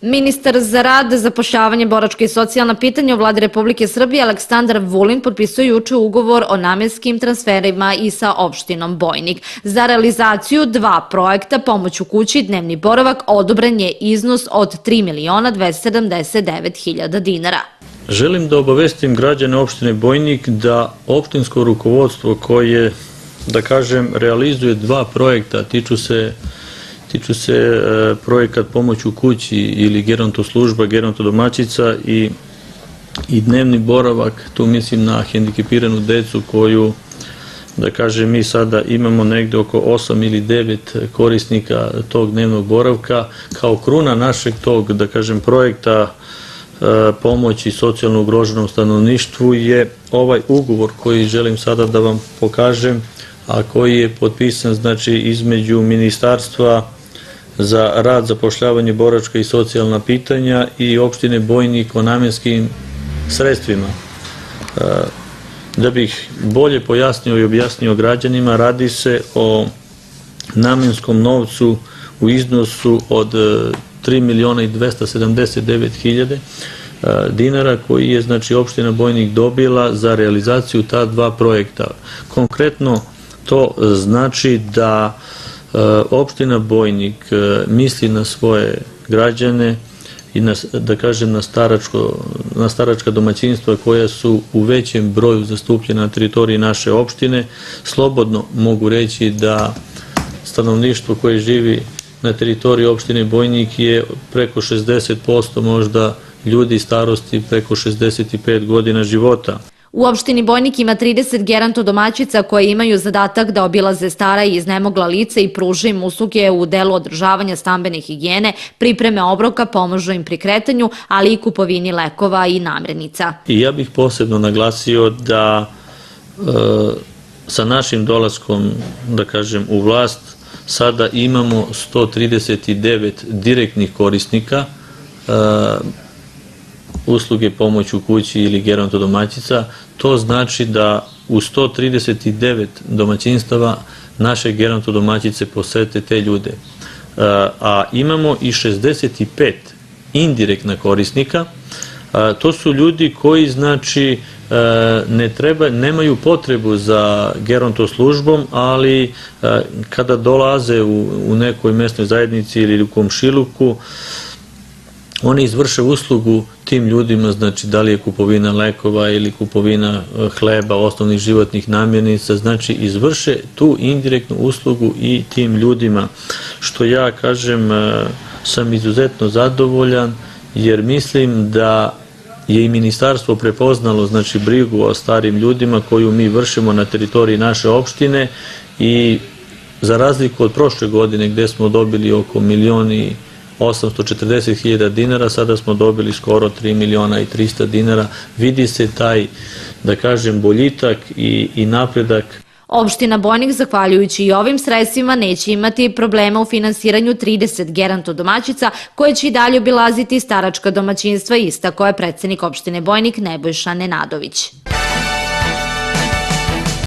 Ministar za rad, zapošljavanje, boračka i socijalna pitanja u Vladi Republike Srbije Aleksandar Vulin potpisao juče ugovor o namenskim transferima i sa opštinom Bojnik. Za realizaciju dva projekta pomoć u kući i dnevni boravak odobren je iznos od 3.279.000 dinara. Želim da obavestim građane opštine Bojnik da opštinsko rukovodstvo koje, da kažem, realizuje dva projekta, tiču se projekat pomoć u kući ili gerontoslužba, gerontodomaćica i dnevni boravak, tu mislim na hendikepiranu decu koju, da kažem, mi sada imamo negde oko 8 ili 9 korisnika tog dnevnog boravka. Kao kruna našeg tog, da kažem, projekta pomoći socijalno ugroženom stanovništvu je ovaj ugovor koji želim sada da vam pokažem, a koji je potpisan, znači, između Ministarstva za rad, zapošljavanje, boračka i socijalna pitanja i opštine Bojnik o namenskim sredstvima. Da bih bolje pojasnio i objasnio građanima, radi se o namenskom novcu u iznosu od 3.279.000 dinara koji je, znači, opština Bojnik dobila za realizaciju ta dva projekta. Konkretno to znači da opština Bojnik misli na svoje građane i da kažem na staračka domaćinstva koja su u većem broju zastupljena na teritoriji naše opštine. Slobodno mogu reći da stanovništvo koje živi na teritoriji opštine Bojnik je preko 60% možda ljudi starosti preko 65 godina života. U opštini Bojnik ima 30 gerontodomaćica koje imaju zadatak da obilaze stara i iznemogla lica i pruže im usluge u delu održavanja stambene higijene, pripreme obroka, pomažu im pri kretanju, ali i kupovini lekova i namirnica. I ja bih posebno naglasio da sa našim dolaskom, da kažem, u vlast sada imamo 139 direktnih korisnika usluge pomoć u kući ili gerontodomaćica. To znači da u 139 domaćinstava naše gerontodomaćice posete te ljude. A imamo i 65 indirektna korisnika. To su ljudi koji, znači, nemaju potrebu za gerontoslužbom, ali kada dolaze u nekoj mesnoj zajednici ili u komšiluku, oni izvrše uslugu tim ljudima, znači da li je kupovina lekova ili kupovina hleba, osnovnih životnih namirnica, znači izvrše tu indirektnu uslugu i tim ljudima, što ja, kažem, sam izuzetno zadovoljan, jer mislim da je i ministarstvo prepoznalo, znači, brigu o starim ljudima koju mi vršimo na teritoriji naše opštine i za razliku od prošle godine gde smo dobili oko 1.840.000 dinara, sada smo dobili skoro 3.300.000 dinara. Vidi se taj, da kažem, boljitak i napredak. Opština Bojnik, zahvaljujući i ovim sredstvima, neće imati problema u finansiranju 30 gerontodomaćica koje će i dalje obilaziti staračka domaćinstva, istakao je predsednik opštine Bojnik Nebojša Nenadović.